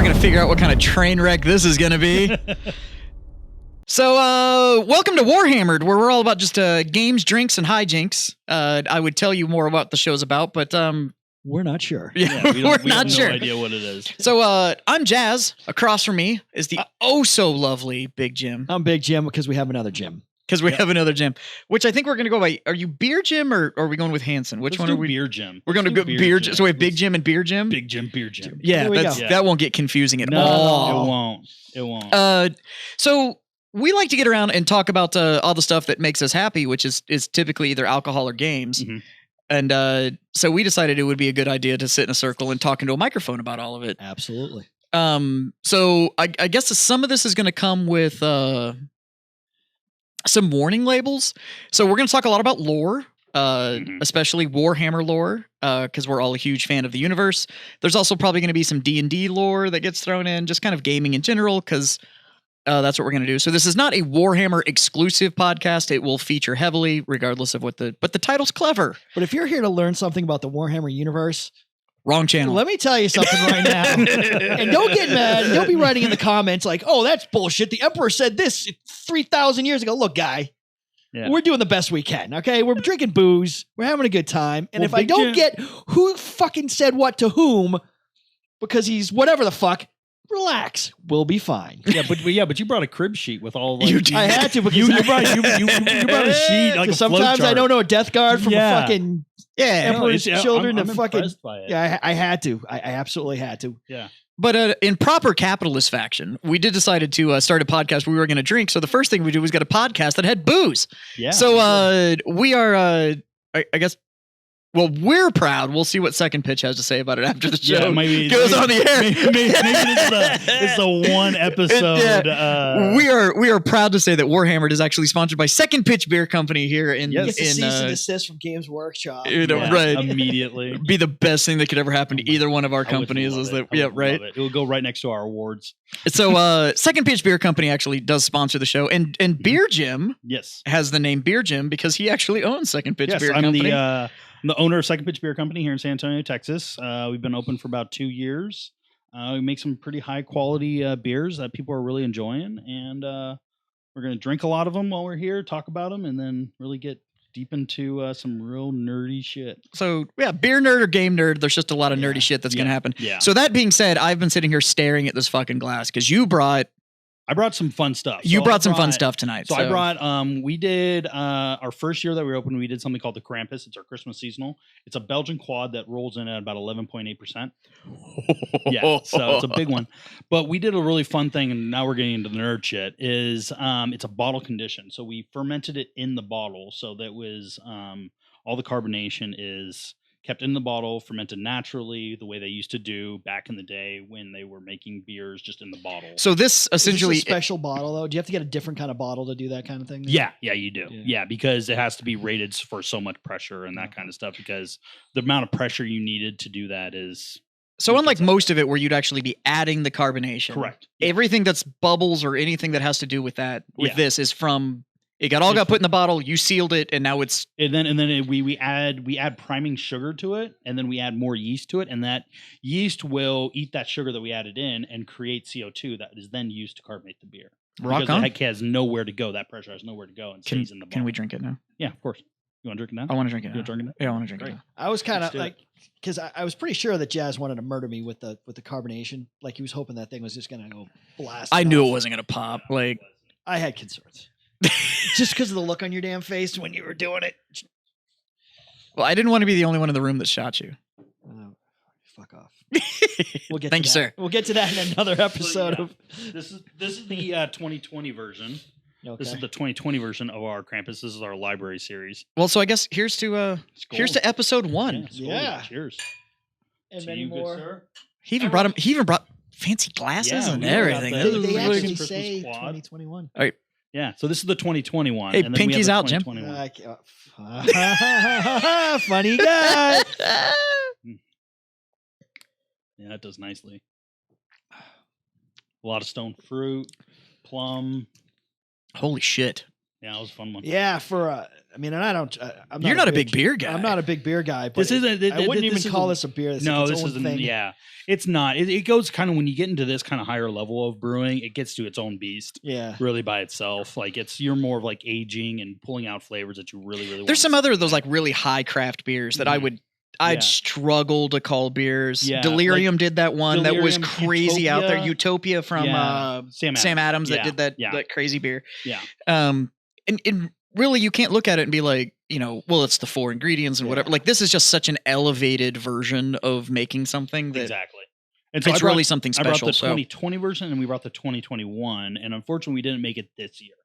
we're going to figure out what kind of train wreck this is going to be. So, welcome to Warhammered, where we're all about just games, drinks, and hijinks. I would tell you more about what the show's about, but we're not sure. Yeah, we have no idea what it is. So, I'm Jazz. Across from me is the oh-so-lovely Big Jim. I'm Big Jim because we have another Jim. Because we have another Jim, which I think we're going to go by. Are you Beer Jim or are we going with Hanson? Which one are we? Beer Jim. We're going to go Beer Jim. So we have Big Jim and Beer Jim? Big Jim, Beer Jim. Yeah, that won't get confusing at all. It won't. So we like to get around and talk about all the stuff that makes us happy, which is typically either alcohol or games. Mm-hmm. And so we decided it would be a good idea to sit in a circle and talk into a microphone about all of it. Absolutely. So I guess some of this is going to come with some warning labels. So we're going to talk a lot about lore, especially Warhammer lore, because we're all a huge fan of the universe. There's also probably going to be some D&D lore that gets thrown in, just kind of gaming in general, because that's what we're going to do. So this is not a Warhammer exclusive podcast. It will feature heavily, regardless of but the title's clever. But if you're here to learn something about the Warhammer universe, wrong channel. Let me tell you something right now. And don't get mad. Don't be writing in the comments like, oh, that's bullshit. The Emperor said this 3,000 years ago. Look, guy, we're doing the best we can, okay? We're drinking booze. We're having a good time. And if I don't get who fucking said what to whom, because he's whatever the fuck, relax. We'll be fine. But you brought a crib sheet with all. I had to because you brought a sheet. Like sometimes I don't know a death guard from a fucking Emperor's children. I'm impressed by it. Yeah, I had to. I absolutely had to. Yeah. But in proper capitalist faction, we decided to start a podcast where we were going to drink. So the first thing we did was get a podcast that had booze. Yeah. So we are, I guess. Well, we're proud. We'll see what Second Pitch has to say about it after the show goes on the air. Maybe it's the one episode. We are proud to say that Warhammered is actually sponsored by Second Pitch Beer Company here in cease and desist from Games Workshop. Right, immediately. Be the best thing that could ever happen to either one of our companies. Is that right? It will go right next to our awards. So Second Pitch Beer Company actually does sponsor the show, and Beer Jim has the name Beer Jim because he actually owns Second Pitch Beer Company. I'm the owner of Second Pitch Beer Company here in San Antonio, Texas. We've been open for about 2 years. We make some pretty high quality beers that people are really enjoying, and we're going to drink a lot of them while we're here, talk about them, and then really get deep into some real nerdy shit. So beer nerd or game nerd, there's just a lot of nerdy shit that's going to happen. Yeah. So that being said, I've been sitting here staring at this fucking glass because I brought some fun stuff. You brought some fun stuff tonight. So I brought, we did, our first year that we were open, we did something called the Krampus. It's our Christmas seasonal. It's a Belgian quad that rolls in at about 11.8%. Yeah, so it's a big one. But we did a really fun thing, and now we're getting into the nerd shit, is it's a bottle condition. So we fermented it in the bottle. So that was, all the carbonation is kept in the bottle, fermented naturally, the way they used to do back in the day when they were making beers just in the bottle. So this essentially... Is this a special bottle, though? Do you have to get a different kind of bottle to do that kind of thing? Yeah, you do. Yeah, because it has to be rated for so much pressure and that kind of stuff, because the amount of pressure you needed to do that is... So unlike most of it where you'd actually be adding the carbonation. Correct. Everything that's bubbles or anything that has to do with that, this is from... It got put in the bottle. You sealed it, and now it's. And then we add priming sugar to it, and then we add more yeast to it, and that yeast will eat that sugar that we added in and create CO2 that is then used to carbonate the beer. Rock on. It has nowhere to go. That pressure has nowhere to go and stays in the bottle. Can we drink it now? Yeah, of course. You want to drink it now? I want to drink it now. You want to drink it now? Yeah, I want to drink it now. I was kind of like, because I was pretty sure that Jazz wanted to murder me with the carbonation. Like he was hoping that thing was just going to go blast. I knew it wasn't going to pop. Like I had concerns. Just because of the look on your damn face when you were doing it. Well, I didn't want to be the only one in the room that shot you. Fuck off. We'll get Thank you, sir. We'll get to that in another episode of. This is the 2020 version. Okay. This is the 2020 version of our Krampus. This is our library series. Well, so I guess here's to episode 1. Yeah. Cheers. And many more. Good, he even brought fancy glasses and everything. They actually say 2021. All right. Yeah, so this is the 2021. Hey, pinky's out, Jim. Funny guy. Yeah, that does nicely. A lot of stone fruit, plum. Holy shit. Yeah, it was a fun one. Yeah, I mean, and I don't. I'm not You're not a big beer guy. I'm not a big beer guy. But This isn't. I wouldn't even call this a beer. This isn't. Thing. Yeah, it's not. It goes kind of when you get into this kind of higher level of brewing, it gets to its own beast. Yeah, really by itself. Like you're more of like aging and pulling out flavors that you really. There's some other of those like really high craft beers that I'd struggle to call beers. Yeah, Delirium did that one that was crazy out there. Utopia from Sam Adams that did that crazy beer. Yeah. And really, you can't look at it and be like, well, it's the 4 ingredients and whatever. Like, this is just such an elevated version of making something that exactly. And so it's really something special. I brought the 2020 version and we brought the 2021, and unfortunately, we didn't make it this year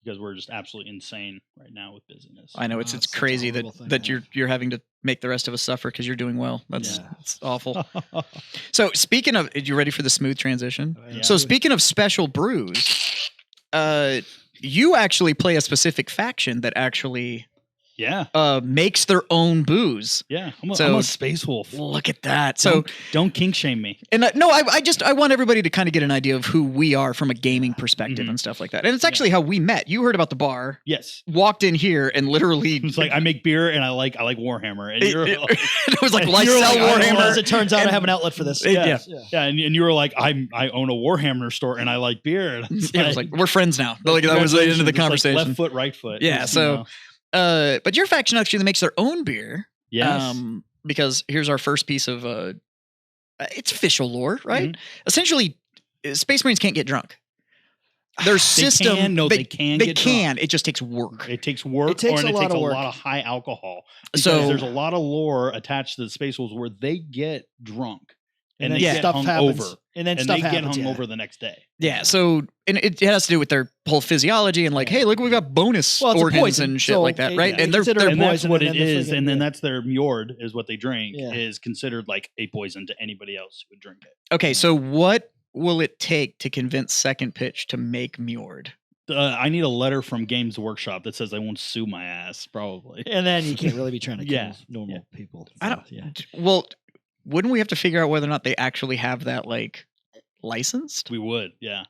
because we're just absolutely insane right now with busyness. I know it's crazy that you're having to make the rest of us suffer because you're doing well. That's awful. So speaking of, are you ready for the smooth transition? Yeah. So speaking of special brews, you actually play a specific faction that actually makes their own booze. Yeah, I'm a space wolf. Look at that. So don't kink shame me. And I want everybody to kind of get an idea of who we are from a gaming perspective and stuff like that. And it's actually how we met. You heard about the bar. Yes. Walked in here and literally it's like I make beer and I like Warhammer. And it was like, let's sell Warhammer. As it turns out, I have an outlet for this. Yeah. And you were like, I own a Warhammer store and I like beer. It was like, we're friends now. Like, that was the end of the conversation. Like left foot, right foot. Yeah. So. But your faction actually makes their own beer. Yes. Because here's our first piece of it's official lore, right? Mm-hmm. Essentially, Space Marines can't get drunk. Their system, they can. It just takes work. It takes work. It takes a lot of high alcohol. So there's a lot of lore attached to the Space Wolves where they get drunk. And they get hung over. And then stuff happens. They get hung over the next day. Yeah. So, and it has to do with their whole physiology and like, hey, look, we've got bonus organs and shit like that, right? And that's what it is. And then that's their Mjord is what they drink is considered like a poison to anybody else who would drink it. Okay. So what will it take to convince Second Pitch to make Mjord? I need a letter from Games Workshop that says I won't sue my ass, probably. And then you can't really be trying to kill normal people. So, well, wouldn't we have to figure out whether or not they actually have that like licensed? We would, yeah.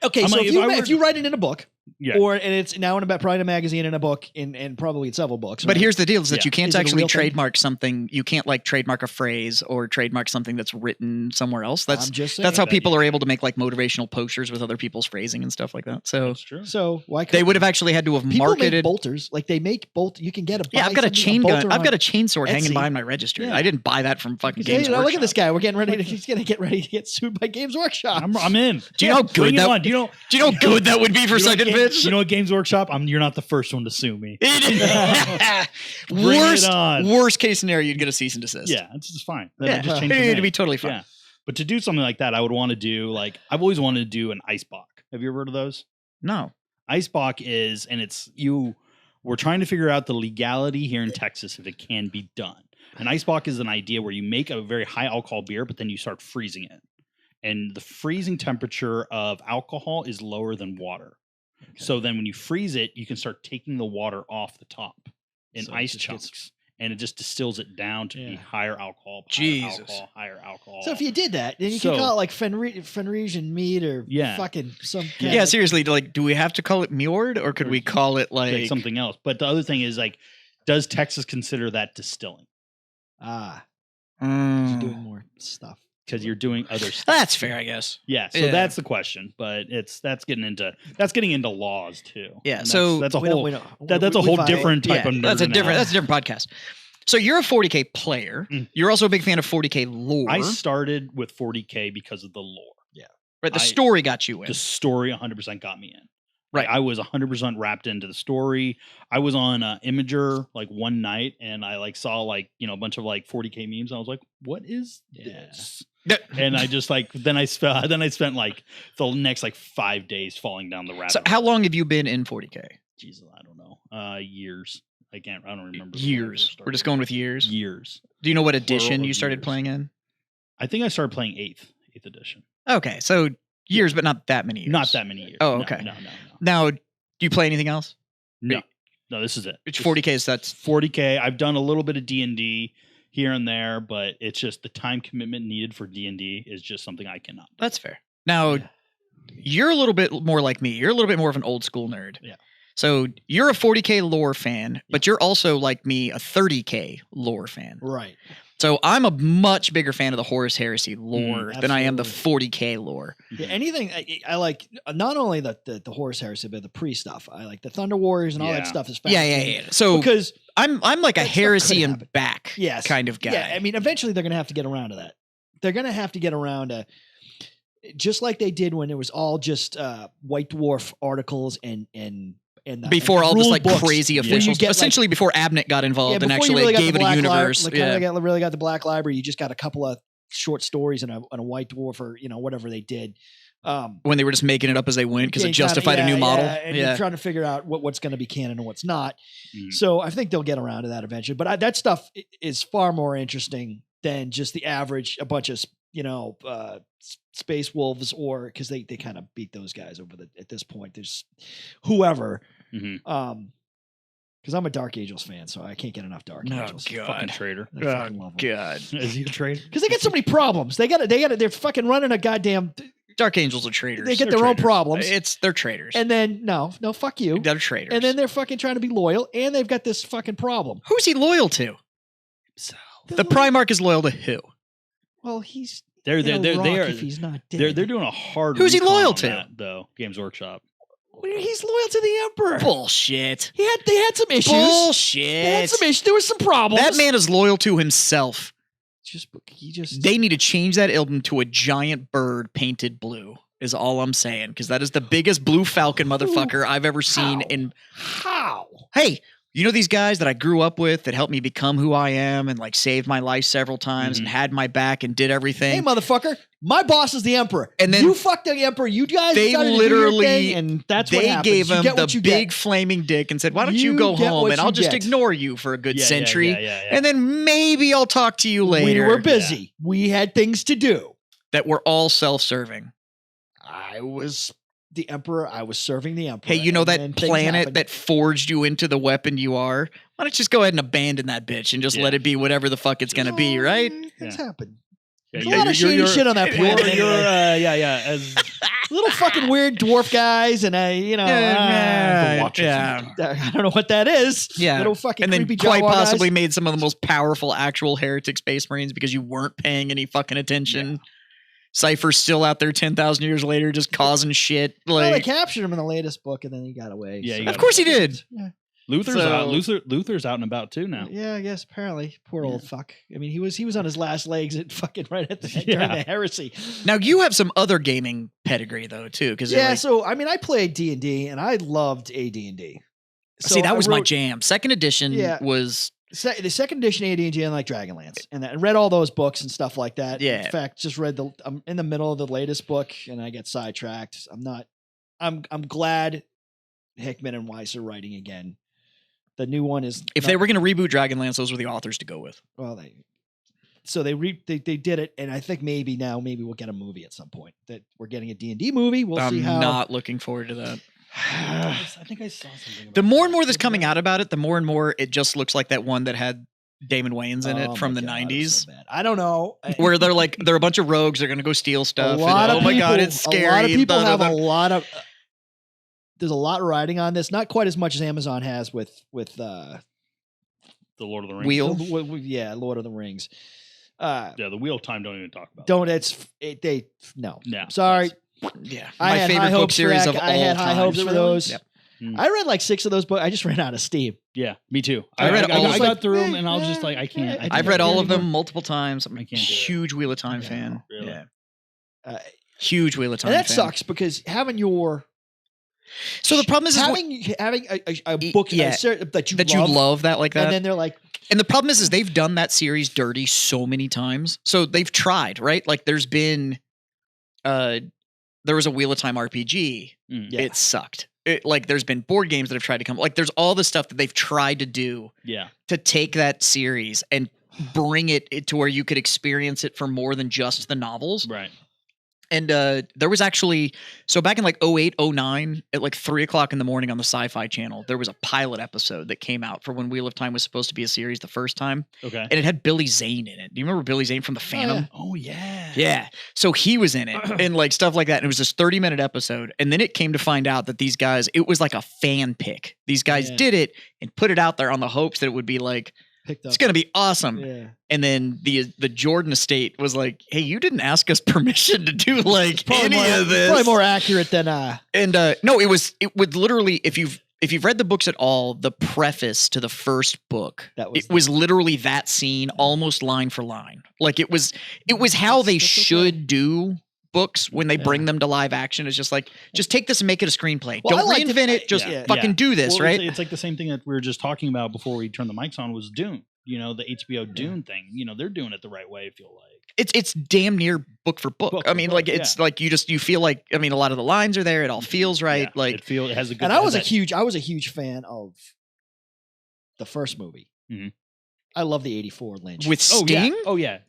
Okay, so if you write it in a book, Yeah. Or and it's now in probably in a magazine, in a book, and probably in several books. But right? here's the deal: is that you can't actually trademark thing? something. You can't like trademark a phrase or trademark something that's written somewhere else. That's I'm just saying that's how people are able to make like motivational posters with other people's phrasing and stuff like that. So that's true. So why they would have actually had to have people marketed make bolters? Like they make bolt. You can get a I've got a chain gun. I've got a chainsaw Etsy. hanging behind my register. Yeah. I didn't buy that from fucking Games Workshop. Look at this guy. We're getting ready to. He's gonna get ready to get sued by Games Workshop. I'm in. Do you know how good that? Do you know how good that would be for Second Pitch? You know what, Games Workshop? You're not the first one to sue me. Worst case scenario, you'd get a cease and desist. Yeah, it's just fine. It'd be totally fine. Yeah. But to do something like that, I would want to do I've always wanted to do an ice bock. Have you ever heard of those? No. Ice bock is, and it's we're trying to figure out the legality here in Texas if it can be done. An ice bock is an idea where you make a very high alcohol beer, but then you start freezing it. And the freezing temperature of alcohol is lower than water. Okay. So then when you freeze it, you can start taking the water off the top in ice chunks. And it just distills it down to be higher alcohol, higher alcohol. So if you did that, then you could call it like Fenrisian mead or fucking some kind of... seriously, do we have to call it Mjord or could we call it like something else? But the other thing is does Texas consider that distilling? You're doing more stuff. Because you're doing other stuff. That's fair, I guess. Yeah, so that's the question, but that's getting into laws too. Yeah, so that's a whole different type of nerd. That's a different podcast. So you're a 40K player. You're also a big fan of 40K lore. I started with 40K because of the lore. Yeah, right. The story got you in. The story 100% got me in. Right. I was 100% wrapped into the story. I was on Imager one night and I saw a bunch of 40K memes. And I was like, what is this? And I just then I spent the next 5 days falling down the rabbit hole. So how long have you been in 40K? Jesus, I don't know. Years. I don't remember. Years. We're just going with years. Years. Do you know what edition you started playing in? I think I started playing 8th edition. Okay, so years, but not that many years. Not that many years. Oh, okay. No. Now, do you play anything else? No, this is it. It's 40K. So that's 40K. I've done a little bit of D&D here and there, but it's just the time commitment needed for D&D is just something I cannot do. That's fair. Now, you're a little bit more like me. You're a little bit more of an old school nerd. Yeah. So you're a 40K lore fan, but you're also like me, a 30K lore fan. Right. So I'm a much bigger fan of the Horus Heresy lore than I am the absolutely. 40K lore. Yeah, anything I like, not only the Horus Heresy, but the pre stuff. I like the Thunder Warriors and all that stuff is fascinating. Yeah. So because I'm like a that stuff heresy could and happen. back Yes. kind of guy. Yeah, I mean, eventually they're going to have to get around to that. They're going to have to get around to, just like they did when it was all just White Dwarf articles and before all this like books, crazy where you officials, get, essentially before Abnett got involved and before you actually really got gave the it a Black universe. Really got the Black Library. You just got a couple of short stories and a White Dwarf or whatever they did. When they were just making it up as they went because it justified a new model. And you're trying to figure out what's going to be canon and what's not. Mm. So I think they'll get around to that eventually. But that stuff is far more interesting than just the average, a bunch of Space Wolves, or because they kind of beat those guys over at this point. There's whoever. Mm-hmm. Because I'm a Dark Angels fan, so I can't get enough Dark Angels. Fucking traitor. I fucking love them. God. Is he a traitor? Because they got so many problems. They're fucking running a goddamn. Dark Angels are traitors. They get their own problems. They're traitors. And then no, fuck you. They're traitors. And then they're fucking trying to be loyal, and they've got this fucking problem. Who's he loyal to? The Primarch is loyal to who? Well, he's they are. if he's not dead. They're doing a hard. Who's he recon loyal on to? that, though Games Workshop. He's loyal to the Emperor. Bullshit. They had some issues. Bullshit. They had some issues. There was some problems. That man is loyal to himself. He They need to change that emblem to a giant bird painted blue. Is all I'm saying, because that is the biggest blue falcon motherfucker I've ever seen. How? Hey, you know these guys that I grew up with that helped me become who I am and like saved my life several times and had my back and did everything. Hey, motherfucker! My boss is the Emperor, and then you fucked the Emperor. You guys they decided to literally do your thing, and that's what happens. gave him the big big flaming dick and said, "Why don't you go home and I'll just ignore you for a good century, and then maybe I'll talk to you later." We were busy. Yeah. We had things to do that were all self-serving. I was the Emperor. I was serving the Emperor. Hey, you know that planet that forged you into the weapon you are? Why don't you just go ahead and abandon that bitch and just let it be whatever the fuck it's going to be, right? Things happen. Yeah, There's a lot of shady shit on that planet. As little fucking weird dwarf guys, and I don't know what that is. Yeah, little fucking and then creepy quite Jawa possibly guys. made some of the most powerful actual heretic space marines because you weren't paying any fucking attention. Yeah. Cypher's still out there 10,000 years later, just causing shit. Well, they captured him in the latest book, and then he got away. Yeah, so. Of course he did. Yeah. Luther's out and about too now. Yeah, I guess apparently. Poor old fuck. I mean, he was on his last legs at fucking right at during the heresy. Now you have some other gaming pedigree though too, because so I mean, I played D&D and I loved AD&D. So see, that was my jam. Second edition was. The second edition AD&D and like Dragonlance, and I read all those books and stuff like that. Yeah. In fact, just read I'm in the middle of the latest book, and I get sidetracked. I'm glad Hickman and Weiss are writing again. The new one is. If they were going to reboot Dragonlance, those were the authors to go with. Well, they did it, and I think maybe we'll get a movie at some point. That we're getting a D&D movie. We'll see how. I'm not looking forward to that. I think I saw something about the more and more that's coming out about it, the more and more it just looks like that one that had Damon Wayans in it from the 90s. So I don't know. Where they're a bunch of rogues, they're going to go steal stuff. Oh my God, it's scary. A lot of people have a lot of... There's a lot riding on this. Not quite as much as Amazon has with the Lord of the Rings. Wheel? Lord of the Rings. The Wheel of Time, don't even talk about No. Yeah. Sorry. Yeah, my favorite book series of all time. I had high hopes for those. Yep. I read like 6 of those books. I just ran out of steam. Yeah, me too. I got through them, and I was just like, I can't. I've read all of them multiple times. I'm a huge Wheel of Time fan. Really? Yeah, huge Wheel of Time. And that sucks because having your. So the problem is having a book that you love that like that, and then they're like. And the problem is they've done that series dirty so many times. So they've tried, right? Like there's been. There was a Wheel of Time RPG. It sucked. There's been board games that have tried to come. Like there's all the stuff that they've tried to do. Yeah. To take that series and bring it to where you could experience it for more than just the novels. Right. And there was actually, so back in like 08, 09, at like 3 o'clock in the morning on the Sci-Fi Channel, there was a pilot episode that came out for when Wheel of Time was supposed to be a series the first time. Okay. And it had Billy Zane in it. Do you remember Billy Zane from The Phantom? Oh, yeah. Yeah. So he was in it and like stuff like that. And it was this 30-minute episode. And then it came to find out that these guys, it was like a fan pick. These guys did it and put it out there on the hopes that it would be like, it's going to be awesome. Yeah. And then the Jordan estate was like, hey, you didn't ask us permission to do like any of this. Probably more accurate than And no, it would literally, if you've read the books at all, the preface to the first book, it was literally that scene almost line for line. Like it was how they should do books when they bring them to live action. It's just like, just take this and make it a screenplay. Well, don't reinvent it. Just fucking do this, right? It's like the same thing that we were just talking about before we turned the mics on was Dune. You know, the HBO Dune thing. You know, they're doing it the right way, I feel like. It's damn near book for book. I mean, like it's like you feel like, I mean, a lot of the lines are there. It all feels right. Like it has a good. And I was a huge fan of the first movie. Mm-hmm. I love the '84 Lynch with Sting. Oh yeah.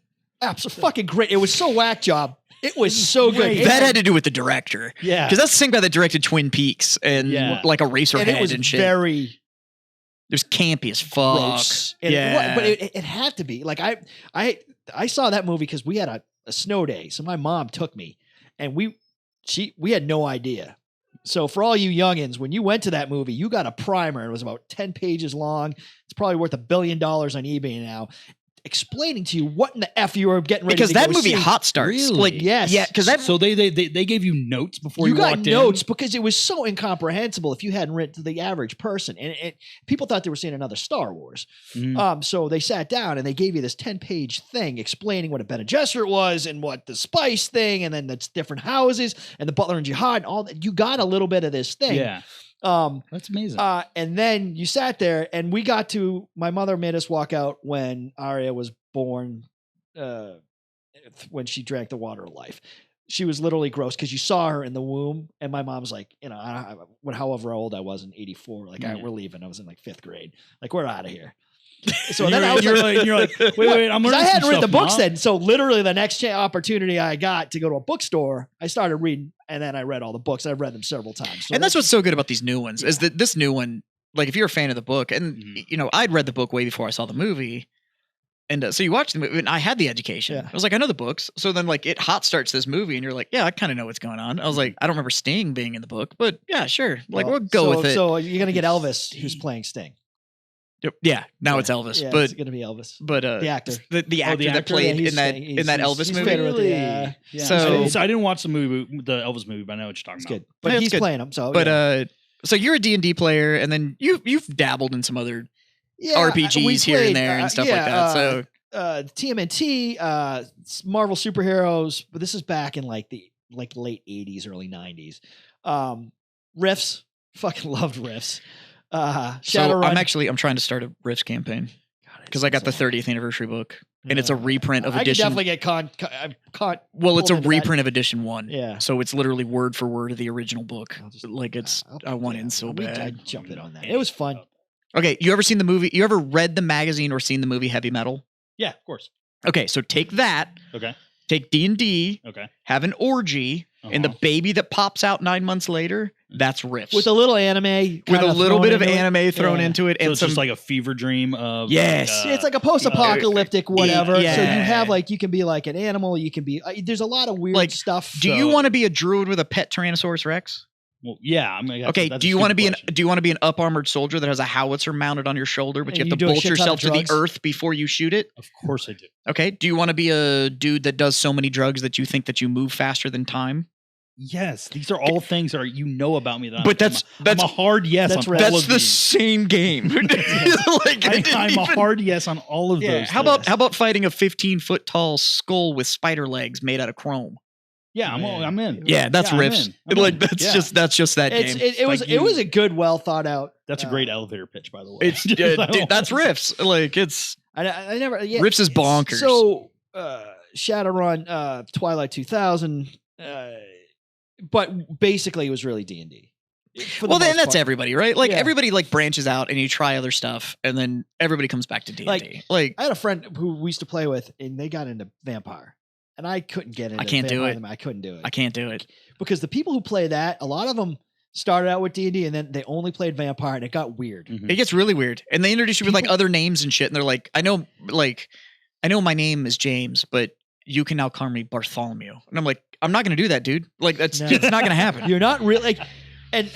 Absolutely fucking great. It was so whack job. It was so good. That had to do with the director. Yeah. Because that's the same guy that directed Twin Peaks and like Eraserhead and shit. Very it was campy as fuck. Gross. Yeah. But it had to be. Like I saw that movie because we had a snow day. So my mom took me and we had no idea. So for all you youngins, when you went to that movie, you got a primer. It was about 10 pages long. It's probably worth $1 billion on eBay now. Explaining to you what in the F you were getting ready because to that go movie see. hot starts. Really? Like yes. Yeah, because that so they gave you notes before you got walked in? notes because it was so incomprehensible if you hadn't read to the average person. And people thought they were seeing another Star Wars. So they sat down and they gave you this 10-page thing explaining what a Bene Gesserit was and what the spice thing and then the different houses and the Butler and Jihad and all that. You got a little bit of this thing. Yeah. That's amazing. And then you sat there and we got to, my mother made us walk out when Arya was born, when she drank the water of life. She was literally gross because you saw her in the womb and my mom's like, you know, however old I was in '84, like we're leaving. I was in like 5th grade. Like we're out of here. So then you're like, wait, I'm learning. I hadn't read the books then. So literally the next opportunity I got to go to a bookstore, I started reading and then I read all the books. I've read them several times. So and that's what's so good about these new ones is that this new one, like if you're a fan of the book and you know, I'd read the book way before I saw the movie. And so you watch the movie and I had the education. I was like, I know the books. So then like it hot starts this movie and you're like, yeah, I kind of know what's going on. I was like, I don't remember Sting being in the book, but yeah, sure. Like we'll go with it. So you're going to get Elvis who's playing Sting. Yeah, now it's Elvis, yeah, but it's gonna be Elvis. But the actor, the actor that played in that Elvis movie. Really? Yeah. So I didn't watch the Elvis movie, but I know what you're talking about. Good, but he's playing him. So, so you're a D&D player, and then you've dabbled in some other RPGs here and there and stuff like that. So TMNT, Marvel superheroes, but this is back in like the late '80s, early '90s. Riffs, fucking loved Riffs. Shadowrun. I'm trying to start a Riffs campaign because I got the 30th anniversary book and it's a reprint of edition. I can definitely get Well, it's a reprint of edition 1. Yeah. So it's literally word for word of the original book. I want in so bad. I jumped in on that. It was fun. Okay. You ever seen the movie? You ever read the magazine or seen the movie Heavy Metal? Yeah, of course. Okay. So take that. Okay. Take D&D. Okay. Have an orgy. And the baby that pops out 9 months later, that's Riffs. With a little anime. With a little bit of anime thrown into it. So And it's just like a fever dream of... Yes. It's like a post-apocalyptic whatever. Yeah. So you have you can be like an animal. You can be... there's a lot of weird stuff. Do you want to be a druid with a pet Tyrannosaurus Rex? Well, yeah. Okay. Do you want to be an up armored soldier that has a howitzer mounted on your shoulder, but you have to bolt yourself to the earth before you shoot it? Of course I do. Okay. Do you want to be a dude that does so many drugs that you think that you move faster than time? Yes, these are all things that you know about me. But that's a hard yes. That's the same game. I'm a hard yes on all of those. How about fighting a 15-foot tall skull with spider legs made out of chrome? Yeah, I'm in. Yeah, that's Riffs. That's just that game. It was a good, well thought out. That's a great elevator pitch, by the way. It's dude, that's Riffs. Like it's. I never. Yeah, Riffs is bonkers. So Shadowrun, Twilight 2000. But basically, it was really D&D. Well, then that's everybody, right? Like everybody like branches out and you try other stuff, and then everybody comes back to D&D. Like I had a friend who we used to play with, and they got into Vampire, and I couldn't get into. I can't do Vampire it. the Masquerade. I couldn't do it. I can't do it. Because the people who play that, a lot of them started out with D&D and then they only played Vampire, and it got weird. It gets really weird, and they introduce you with like other names and shit, and they're like, I know my name is James, but you can now call me Bartholomew, and I'm like, I'm not gonna do that, dude. Like it's not gonna happen. You're not really like, and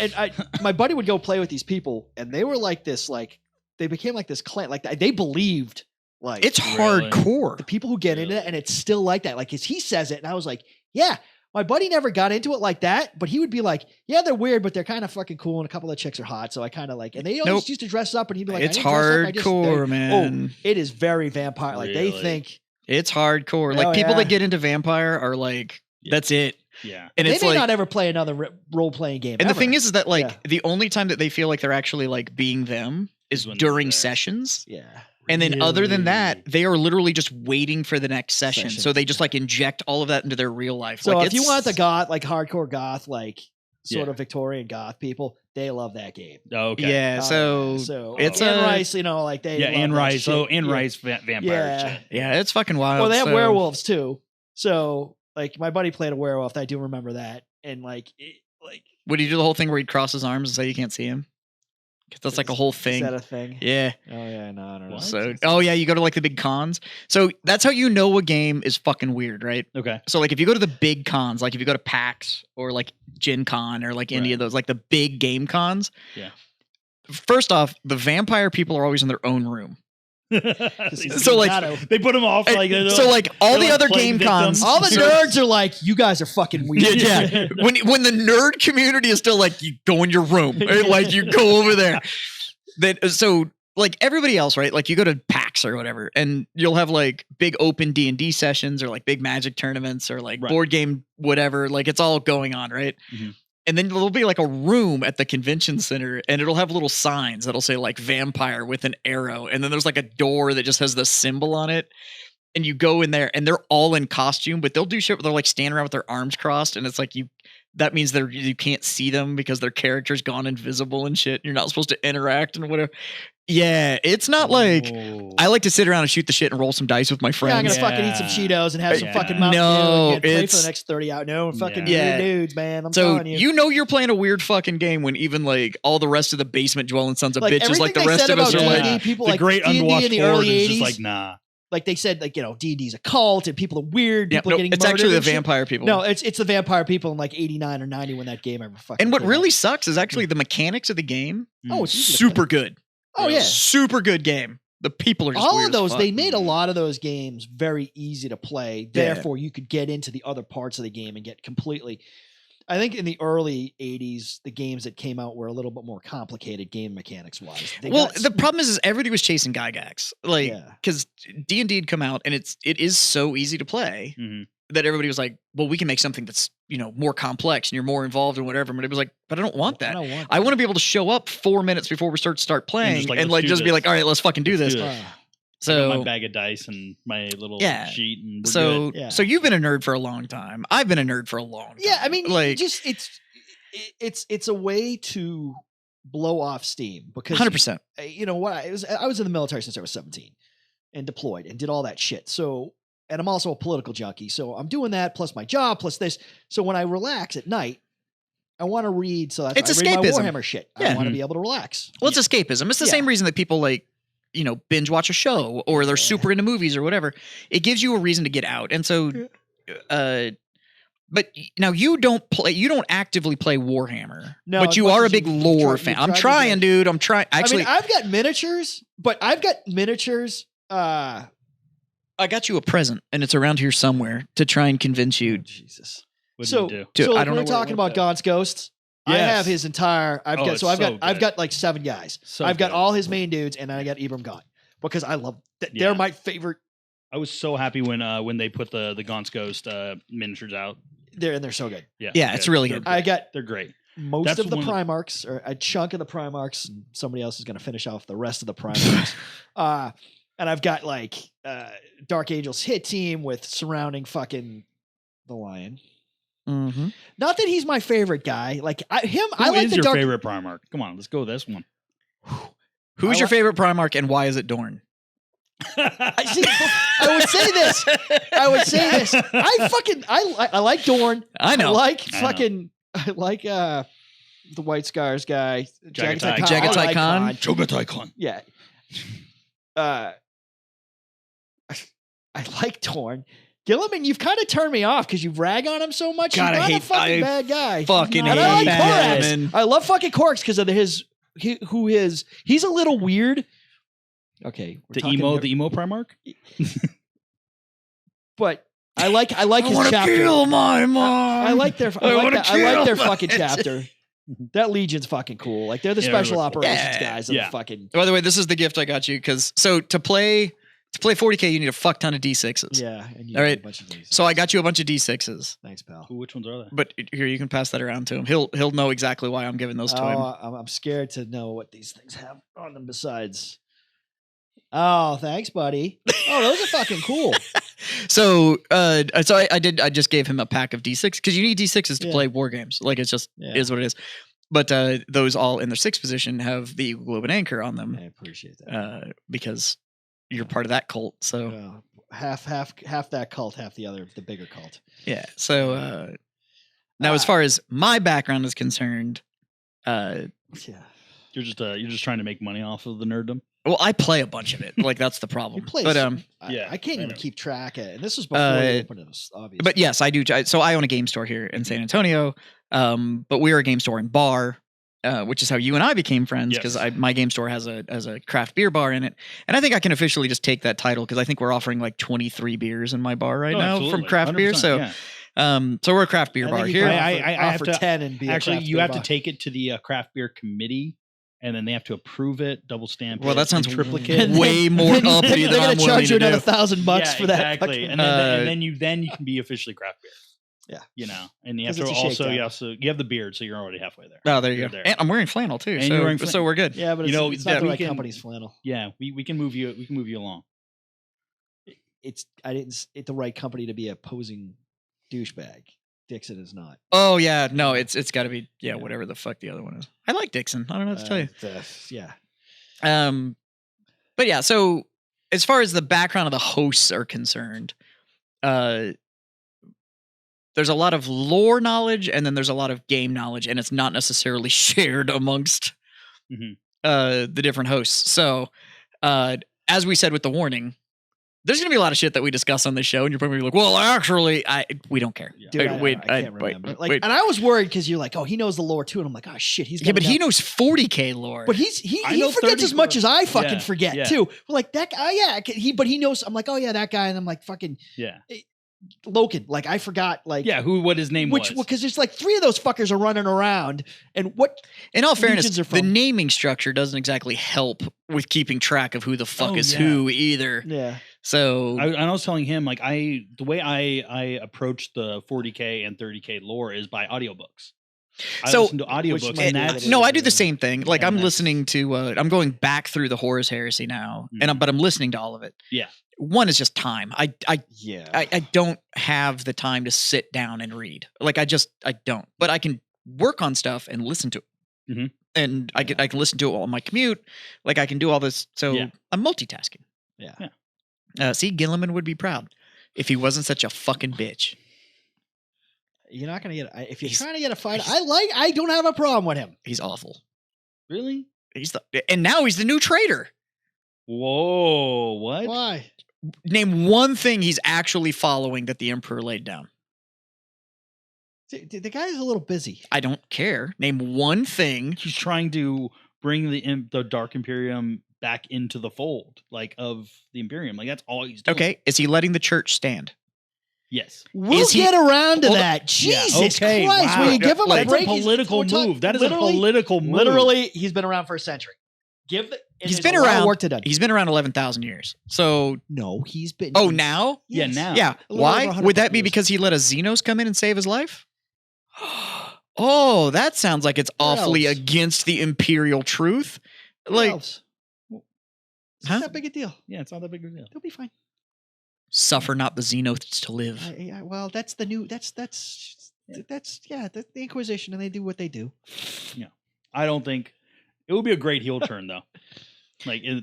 my buddy would go play with these people, and they were like this, like they became like this clan, like they believed like It's hardcore. the people who get into it, and it's still like that. Like he says it, and I was like, yeah. My buddy never got into it like that, but he would be like, yeah, they're weird, but they're kind of fucking cool, and a couple of chicks are hot, so I kind of like, and they always used to dress up, and he'd be like, it's I didn't dress up, I just- hardcore, man. Oh, it is very vampire. Like they think It's hardcore. Like people that get into Vampire are like, that's it. Yeah. And they it's may like, not ever play another role-playing game. and ever. the thing is that like the only time that they feel like they're actually like being them is when during they're there. sessions. Yeah. And then other than that, they are literally just waiting for the next session. So they just like inject all of that into their real life. So like, if you want the goth, like hardcore goth, like sort of Victorian goth people, they love that game. Okay. Yeah. So it's Anne Rice, you know, like they love Anne that Rice. shit. So Anne Rice vampire shit. yeah, it's fucking wild. Well, they have So- werewolves too. So like my buddy played a werewolf. I do remember that. And like Would he do the whole thing where he'd cross his arms and say you can't see him? 'Cause that's like a whole thing. Is that a thing? Yeah. Oh yeah, no, I don't know. So, oh yeah, you go to like the big cons. So that's how you know a game is fucking weird, right? Okay. So like if you go to the big cons, like if you go to PAX or like Gen Con or like any of those, like the big game cons. Yeah. First off, the vampire people are always in their own room. So like they put them off like so like all the like other plague game victims. cons, all the nerds are like, you guys are fucking weird. yeah. When the nerd community is still like, you go in your room, right? Like you go over there. So like everybody else, right? Like you go to PAX or whatever, and you'll have like big open D&D sessions or like big Magic tournaments or like board game whatever. Like it's all going on, right? Mm-hmm. And then there'll be like a room at the convention center, and it'll have little signs that'll say like vampire with an arrow, and then there's like a door that just has the symbol on it. And you go in there, and they're all in costume, but they'll do shit where they're like standing around with their arms crossed, and it's like that means you can't see them because their character's gone invisible and shit. You're not supposed to interact and whatever. Yeah, it's not like I like to sit around and shoot the shit and roll some dice with my friends. Yeah, I'm gonna fucking eat some Cheetos and have some fucking Mountain No, Dew and play for it's- the next 30 hours. No, fucking Yeah. weird dudes, man. I'm So telling you. you know you're playing a weird fucking game when even like all the rest of the basement dwelling sons of Like, bitches, like the everything they rest said of us are about like, D&D, people the like great D&D unwatched in the horde early is 80s. just like nah. Like they said, like, you know, D&D's a cult and people are weird. yeah, People no, are getting it's murdered actually the and shit. vampire people. No, it's the vampire people in like 89 or 90 when that game ever fucking and what came really out. sucks is actually the mechanics of the game. Oh, it's easy to Super good. Oh, yeah. Super good game. The people are just all weird of those, as they fuck. made a lot of those games very easy to play. Yeah. Therefore, you could get into the other parts of the game and get completely. I think in the early 80s, the games that came out were a little bit more complicated game mechanics wise. Well, the problem is everybody was chasing Gygax, like Yeah. because D&D had come out and it is so easy to play Mhm. that everybody was like, well, we can make something that's more complex and you're more involved and whatever. But it was like, but I don't want that. I want to be able to show up 4 minutes before we start playing and let's do just be this. like, all right, let's fucking do this. do this. So my bag of dice and my little Yeah. sheet and we're so good. Yeah. so you've been a nerd for a long time. I've been a nerd for a long time. Yeah, I mean, like just it's a way to blow off steam because 100%. you know what? I was in the military since I was 17 and deployed and did all that shit. So, and I'm also a political junkie. So I'm doing that plus my job plus this. So when I relax at night, I want to read. So It's I read my escapism. Warhammer shit. Yeah. I want to be able to relax. Well, it's escapism. It's the Yeah. same reason that people like, binge watch a show or they're super into movies or whatever. It gives you a reason to get out. And so, but now you don't actively play Warhammer, No, but as you much are a as big you lore try- fan. you I'm try to trying, get- dude. I'm trying. Actually, I mean, I've got miniatures, but I've got miniatures. I got you a present and it's around here somewhere to try and convince you. Jesus. What So, do you do? Dude, so I like don't we're know where it talking went about Gaunt's Ghosts. I Yes. have his entire. I've it's I've so good. got like 7 guys. So I've got good. all his main dudes, and then I got Ibram Gaunt because I love. They're Yeah. my favorite. I was so happy when they put the Gaunt's Ghost miniatures out. They're so good. Yeah, it's really good. I got They're great. most That's of the one- Primarchs, or a chunk of the Primarchs. And somebody else is going to finish off the rest of the Primarchs. And I've got like Dark Angel's hit team with surrounding fucking the Lion. Mm-hmm. Not that he's my favorite guy. Like I Who like is the your Dark. favorite Primarch? Come on, let's go with this one. Who's I your like- favorite Primarch and why is it Dorn? I would say this. I like Dorn. I know. I like the White Scars guy. Jagatai Khan. Jagatai Khan. Yeah. I like Dorn. Gilliman, you've kind of turned me off because you rag on him so much. God, He's not a fucking bad guy. Fucking And hate I like Gilliman. Korax. I love fucking Korax because of he's a little weird. Okay. The emo Primarch? But I like his chapter. Kill my mom. I like their fucking chapter. That Legion's fucking cool. Like they're the special operations guys of the fucking. By the way, this is the gift I got you because to play 40K, you need a fuck ton of D6s. Yeah. And you all right. A bunch of these. So I got you a bunch of D6s. Thanks, pal. Which ones are they? But here, you can pass that around to him. He'll know exactly why I'm giving those to him. I'm scared to know what these things have on them besides. Oh, thanks, buddy. Oh, those are fucking cool. So I just gave him a pack of D6 because you need D6s to play war games. Like it's just is what it is. But those all in their 6th position have the Eagle Globe and Anchor on them. I appreciate that because you're part of that cult. So half that cult, half the bigger cult. Yeah. So now, as far as my background is concerned, yeah, you're just trying to make money off of the nerddom. Well, I play a bunch of it. Like that's the problem. But I can't even keep track of it. And this was before we opened it, obviously. But yes, I do. So I own a game store here in San Antonio. But we're a game store and bar, which is how you and I became friends because my game store has a craft beer bar in it. And I think I can officially just take that title because I think we're offering like 23 beers in my bar right now from craft beer. So so we're a craft beer bar here. I have for to 10 and be actually you have bar. to take it to the craft beer committee. And then they have to approve it, double stamp. Well, that sounds triplicate. Way more uppity than they're I'm going to charge you another do. $1,000 for that. Exactly, and then you can be officially craft beer. Yeah, you know, and you have to also you have the beard, so you're already halfway there. Oh, there you go. And I'm wearing flannel too, and so we're good. Yeah, but it's not the right company's flannel. Yeah, we can move you. We can move you along. It's the right company to be a posing douchebag. Dixon is not. Oh yeah, no, it's got to be whatever the fuck the other one is. I like Dixon. I don't know what to tell you. But yeah, so as far as the background of the hosts are concerned, there's a lot of lore knowledge and then there's a lot of game knowledge, and it's not necessarily shared amongst the different hosts. So as we said with the warning, there's going to be a lot of shit that we discuss on this show, and you're probably like, well, actually, we don't care. Dude, I can't remember. And I was worried because you're like, oh, he knows the lore too. And I'm like, oh, shit. But he knows 40K lore. But he forgets as much as I fucking forget too. Like that guy, but he knows. I'm like, oh, yeah, that guy. And I'm like, fucking, Loken. Like, I forgot, like, what his name was. Because there's like 3 of those fuckers are running around. And what, in all fairness, the naming structure doesn't exactly help with keeping track of who the fuck is who either. Yeah. So I was telling him, like, the way I approach the 40K and 30K lore is by audiobooks. I listen to audiobooks. I do the same thing. Like, I'm listening to I'm going back through the Horus Heresy now, but I'm listening to all of it. Yeah. One is just time. I don't have the time to sit down and read. Like, I don't. But I can work on stuff and listen to it. And I can listen to it on my commute. Like, I can do all this. So I'm multitasking. Yeah. See, Gilliman would be proud if he wasn't such a fucking bitch. You're not gonna get. If you're trying to get a fight, I don't have a problem with him. He's awful. Really? And now he's the new traitor. Whoa! What? Why? Name one thing he's actually following that the Emperor laid down. The guy's a little busy. I don't care. Name one thing. He's trying to bring the Dark Imperium back into the fold, like, of the Imperium. Like, that's all he's doing. Okay. Is he letting the church stand? Yes. We'll get around to that. Jesus Christ. Wow. Will you give him a break? That's a political move. That is a political move. Literally, he's been around for a century. He's been around. Work to done. He's been around 11,000 years. So no, he's been. Oh, now? Yes. Yeah, now. Yeah. Why? Would that be because he let a Xenos come in and save his life? Oh, that sounds like it's awfully against the imperial truth. Like, it's not that big a deal. Yeah, it's not that big a deal. They'll be fine. Suffer not the Xenos to live. Well, that's the new. That's the Inquisition, and they do what they do. Yeah, I don't think it would be a great heel turn though. Like as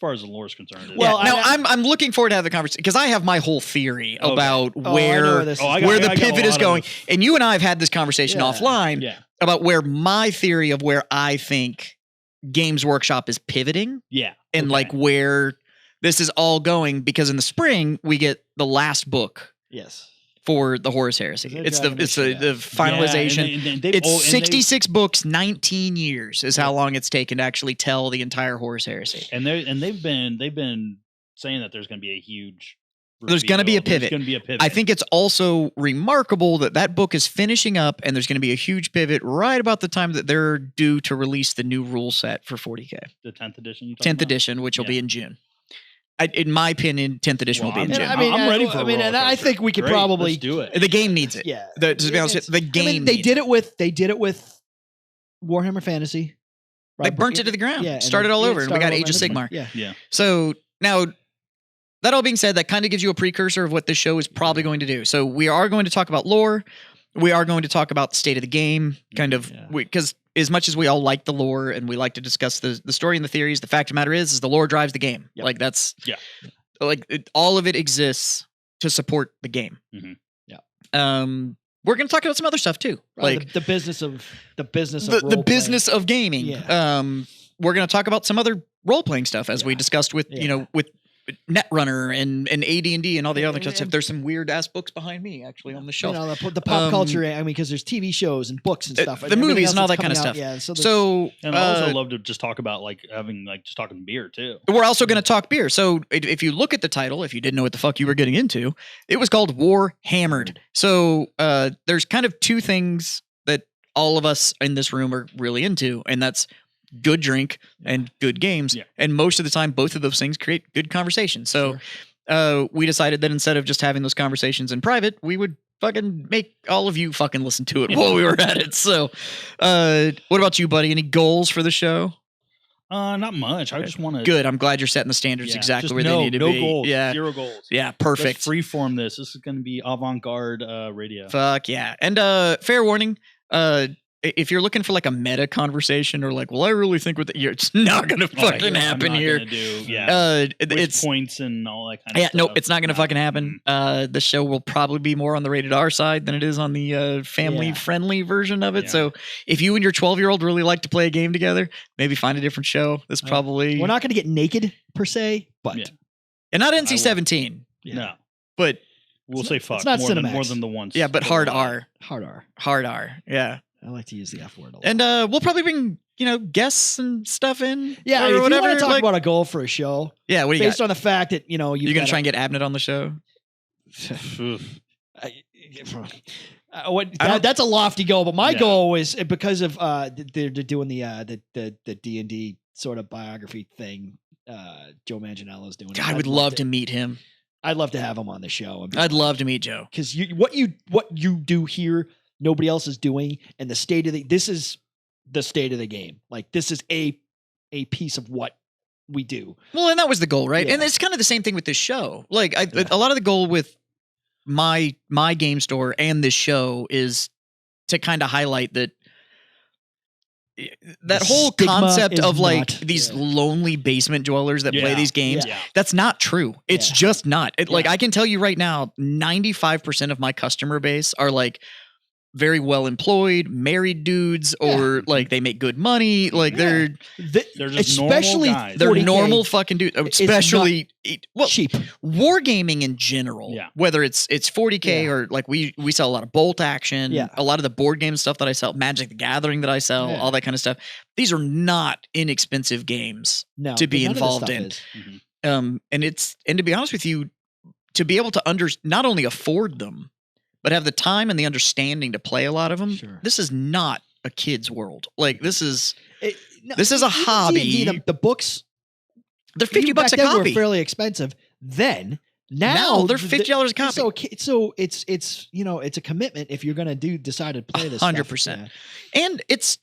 far as the lore is concerned. Well, I'm looking forward to have the conversation because I have my whole theory about where the pivot is going, and you and I have had this conversation offline about where my theory of where I think Games Workshop is pivoting, and like where this is all going. Because in the spring we get the last book, for the Horus Heresy. It's the finalization. It's 66 books, 19 years is how long it's taken to actually tell the entire Horus Heresy. And they've been saying that there's going to be a huge There's going to be a pivot. I think it's also remarkable that book is finishing up, and there's going to be a huge pivot right about the time that they're due to release the new rule set for 40K. The 10th edition? 10th edition, which will be in June. In my opinion, 10th edition will be in June. I'm ready for it. And I think we could probably do it. The game needs it. Yeah. To be honest, the game. They did it with Warhammer Fantasy. They burnt it to the ground. Yeah, started all over, and we got Age of Sigmar. Yeah. So now, that all being said, that kind of gives you a precursor of what this show is probably going to do. So we are going to talk about lore. We are going to talk about the state of the game, kind of, because as much as we all like the lore and we like to discuss the story and the theories, the fact of the matter is the lore drives the game. Yep. Like that's all of it exists to support the game. Mm-hmm. Yeah. We're going to talk about some other stuff too, like the business of the business of gaming. Yeah. We're going to talk about some other role playing stuff as we discussed with with Netrunner and AD&D and all the other stuff. There's some weird ass books behind me actually on the shelf. The pop culture. I mean, because there's TV shows and books and stuff, the movies and all that kind of stuff. Yeah. So and I also love to just talk about just talking beer too. We're also going to talk beer. So if you look at the title, if you didn't know what the fuck you were getting into, it was called War Hammered. So there's kind of two things that all of us in this room are really into, and that's good drink and good games. Yeah. And most of the time, both of those things create good conversation. So we decided that instead of just having those conversations in private, we would fucking make all of you fucking listen to it while we were at it. So what about you, buddy? Any goals for the show? Not much. I just want to. Good. I'm glad you're setting the standards exactly where they need to be. No goals. Yeah. 0 goals. Yeah. Perfect. Let's freeform this. This is going to be avant-garde radio. Fuck yeah. And fair warning. If you're looking for like a meta conversation or like, well, I really think with it's not going to fucking happen here. It's points and all that kind of stuff. Nope, it's not going to fucking happen. The show will probably be more on the rated R side than it is on the family friendly version of it. Yeah. So if you and your 12-year-old really like to play a game together, maybe find a different show. This probably we're not going to get naked per se, but and not NC-17. No, but we'll say fuck. It's not more than the once. Yeah, but hard R. Hard R. Yeah. I like to use the F word a lot. And we'll probably bring, guests and stuff in. Yeah, or if whatever. You want to talk about a goal for a show. Yeah, what do you based on the fact that, you're going to try and get Abnett on the show? That's a lofty goal, but my goal is because of they're doing the D&D sort of biography thing. Joe Manganiello's doing. God, I would love to meet him. I'd love to have him on the show. I'd love to meet Joe because what you do here, nobody else is doing, and this is the state of the game. Like this is a piece of what we do. Well, and that was the goal, right? Yeah. And it's kind of the same thing with this show. Like a lot of the goal with my game store and this show is to kind of highlight that whole concept of like these lonely basement dwellers that play these games. Yeah. That's not true. It's just not. Like I can tell you right now, 95% of my customer base are like very well employed, married dudes, or like they make good money. Like they're just especially normal guys. They're normal fucking dudes. Especially cheap wargaming in general. Yeah. Whether it's 40K or like we sell a lot of bolt action. Yeah. A lot of the board game stuff that I sell, Magic the Gathering that I sell, all that kind of stuff. These are not inexpensive games to be involved in. Mm-hmm. And to be honest with you, to be able to not only afford them, but have the time and the understanding to play a lot of them. Sure. This is not a kid's world. Like this is a hobby. The books, they're $50 a copy. Were fairly expensive. Now they're $50 a copy. So it's it's a commitment if you're going to decide to play this 100%. And it's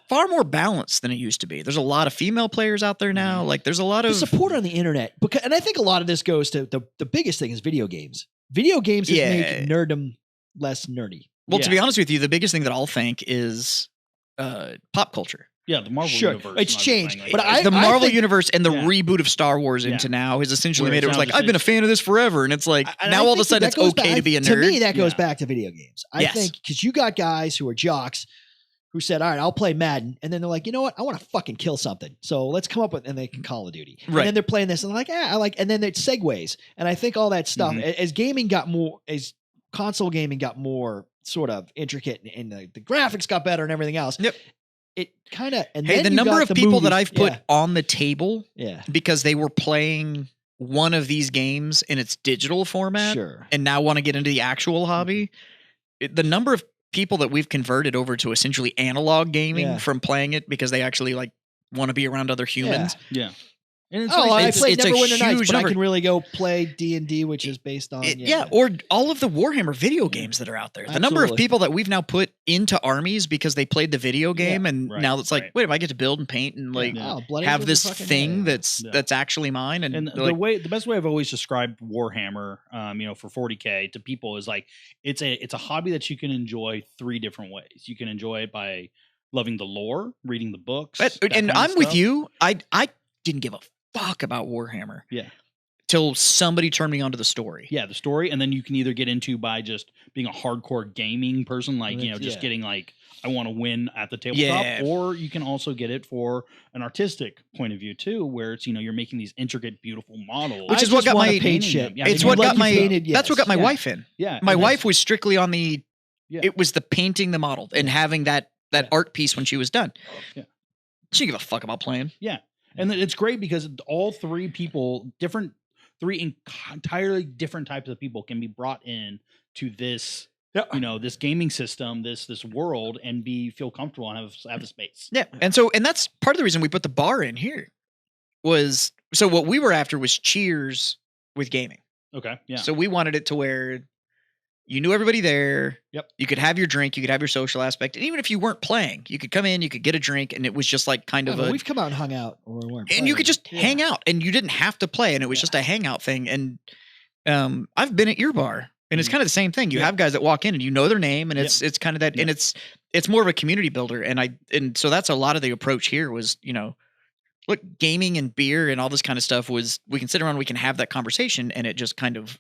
far more balanced than it used to be. There's a lot of female players out there now. Like there's a lot of support on the internet. And I think a lot of this goes to the biggest thing is video games. Video games has made nerddom less nerdy. Well, to be honest with you, the biggest thing that I'll think is pop culture. Yeah, the Marvel Sure, universe. it's not changed, like but that. The Marvel think- universe and the Yeah. reboot of Star Wars into Yeah. now has essentially Where made it it's was now like, just I've been a it's- fan of this forever. And it's like, And now I all of a think sudden that it's goes okay back- to be a nerd. To me, that goes Yeah. back to video games. I Yes. think because you got guys who are jocks who said, all right, I'll play Madden. And then they're like, you know what? I want to fucking kill something. So let's come up with, and they can Call of Duty. Right. And then they're playing this and they're like, I like, and then it segues. And I think all that stuff, Mhm. as gaming got more, as console gaming got more sort of intricate and the graphics got better and everything else. Yep. It kind of, and Hey, then the you number got of the people that movies. I've put on the table Yeah. because they were playing one of these games in its digital format Sure. and now want to get into the actual hobby, the number of people that we've converted over to essentially analog gaming Yeah. from playing it because they actually like want to be around other humans. Yeah. And it's Oh, I it's- played it's a Neverwinter Nights, huge but number. I can really go play D&D, which is based on Or all of the Warhammer video games that are out there. The number of Absolutely. people that we've now put into armies because they played the video game, and right, now it's like, right. wait, if I get to build and paint and like Yeah. Oh, Bloody have Angels this are fucking- thing yeah. that's Yeah. actually mine, and, And like, the best way I've always described Warhammer, for 40K to people is like it's a hobby that you can enjoy 3 different ways. You can enjoy it by loving the lore, reading the books, but, that and kind of I'm with stuff. you. I didn't give a fuck about Warhammer. Yeah. Till somebody turned me onto the story. Yeah, the story, and then you can either get into by just being a hardcore gaming person, like just Yeah. getting like I want to win at the tabletop, Yeah. or you can also get it for an artistic point of view too, where it's you're making these intricate, beautiful models, Which I is what just got wanna my- paint painting shit. them. Yeah, It's they what do got like my you painted, that's what got my Yeah. wife in. Yeah, My and wife was strictly on the Yeah. it was the painting the model and having that Yeah. art piece when she was done. Yeah. She didn't give a fuck about playing. And then it's great because all 3 people, entirely different types of people can be brought in to this, this gaming system, this world, and feel comfortable and have a space. Yeah. And that's part of the reason we put the bar in here was so what we were after was cheers with gaming. Okay. Yeah. So we wanted it to where you knew everybody there. Yep. You could have your drink, you could have your social aspect. And even if you weren't playing, you could come in, you could get a drink, and it was just like kind of we've come out and hung out, or we weren't and you could playing. just hang out and you didn't have to play, and it was just a hangout thing. And I've been at your bar and it's kind of the same thing. You have guys that walk in and you know their name, and it's kind of that, and it's more of a community builder. And so that's a lot of the approach here was, look, gaming and beer and all this kind of stuff was we can sit around, we can have that conversation, and it just kind of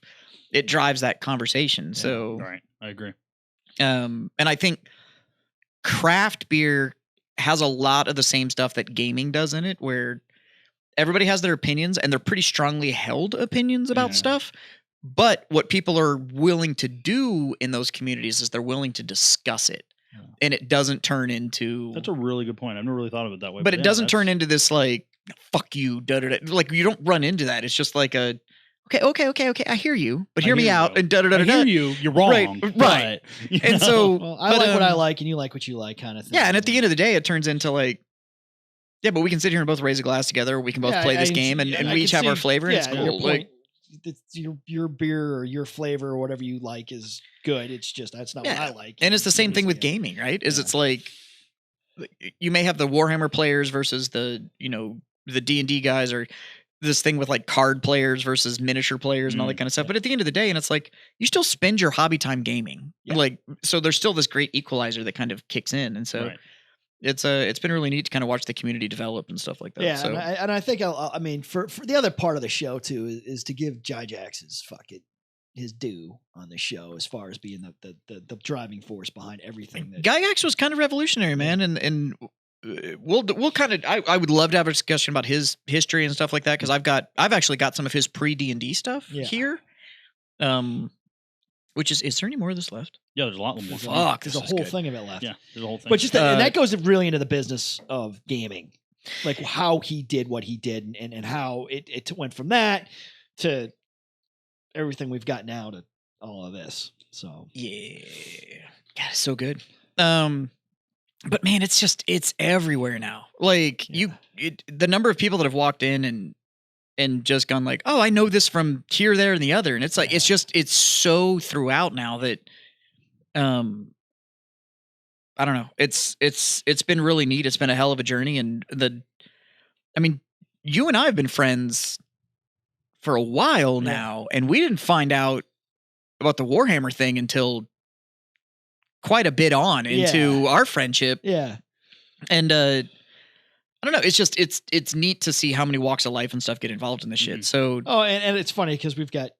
it drives that conversation. So right, I agree. and I think craft beer has a lot of the same stuff that gaming does in it, where everybody has their opinions and they're pretty strongly held opinions about stuff. But what people are willing to do in those communities is they're willing to discuss it. And it doesn't turn into... That's a really good point. I've never really thought of it that way. But it doesn't turn into this like, fuck you, da-da-da. Like, you don't run into that. It's just like a... Okay. I hear you, but hear me out. And I hear you. You're wrong. Right. But, And so, Well, I like what I like, and you like what you like, kind of thing. yeah. And at the end of the day, it turns into like, yeah, but we can sit here and both raise a glass together. We can both play this game, and we each have our flavor. And it's your cool. point, your beer or your flavor or whatever you like is good. It's just that's not what I like. And it's the same thing with gaming, right? It's like you may have the Warhammer players versus the the D&D guys, or this thing with like card players versus miniature players and all that kind of stuff. But at the end of the day, and it's like you still spend your hobby time gaming. Like, so there's still this great equalizer that kind of kicks in. And so it's been really neat to kind of watch the community develop and stuff like that. Yeah. So. And I think, I mean, for the other part of the show too, is to give Jijax his due on the show as far as being the driving force behind everything. Gygax was kind of revolutionary, man. And we'll kind of, I would love to have a discussion about his history and stuff like that. Cause I've actually got some of his pre-D&D stuff here. Which is there any more of this left? Yeah, there's a lot more. Fuck, there's a whole thing of it left. Yeah, there's a whole thing. But just and that goes really into the business of gaming, like how he did what he did, and how it went from that to everything we've got now to all of this. So yeah, God, it's so good. But man, it's everywhere now. Like the number of people that have walked in and just gone like, oh, I know this from here, there, and the other. And it's like, it's so throughout now that, I don't know. It's been really neat. It's been a hell of a journey. And I mean, you and I have been friends for a while now, and we didn't find out about the Warhammer thing until quite a bit on into our friendship. Yeah. And, don't know. It's just it's neat to see how many walks of life and stuff get involved in this shit. So and it's funny because we've got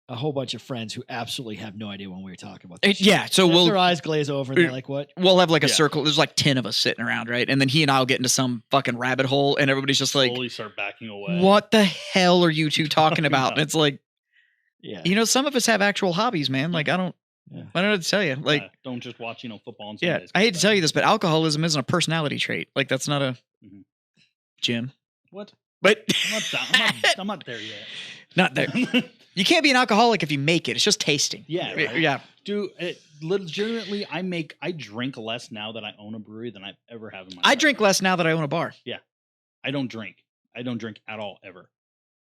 a whole bunch of friends who absolutely have no idea when we were talking about this. yeah, so their eyes glaze over and they're like, "What?" We'll have like a circle. There's like 10 of us sitting around, right? And then he and I'll get into some fucking rabbit hole, and everybody's just like, slowly start backing away. What the hell are you two talking about? And it's like, yeah, some of us have actual hobbies, man. Like I don't know what to tell you. Like don't just watch football on Sundays. I hate to tell you this, but alcoholism isn't a personality trait. Like that's not a Jim. What? But I'm not there yet. Not there. You can't be an alcoholic if you make it. It's just tasting. Yeah. Right? Yeah. Dude, legitimately, I drink less now that I own a brewery than I ever have in my life. I drink less now that I own a bar. Yeah. I don't drink. I don't drink at all, ever.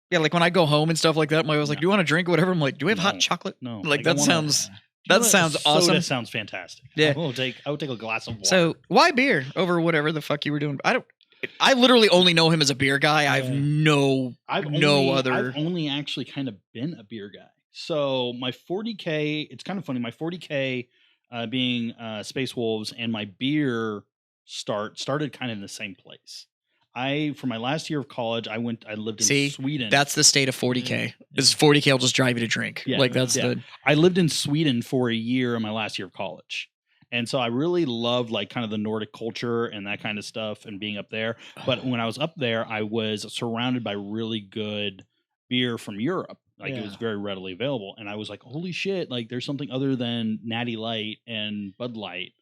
Yeah, like when I go home and stuff like that, my wife's like, "Do you want to drink whatever?" I'm like, "Do we have hot chocolate?" No. Like that sounds awesome. Soda sounds fantastic. Yeah. I would take a glass of water. So why beer over whatever the fuck you were doing? I literally only know him as a beer guy. I've I've only actually kind of been a beer guy. So my 40K, it's kind of funny. My 40K being Space Wolves and my beer started kind of in the same place. For my last year of college, I lived in Sweden. That's the state of 40K. This 40K will just drive you to drink. Yeah, like that's I lived in Sweden for a year in my last year of college. And so I really loved like kind of the Nordic culture and that kind of stuff and being up there. But when I was up there, I was surrounded by really good beer from Europe. Like it was very readily available. And I was like, holy shit, like there's something other than Natty Light and Bud Light,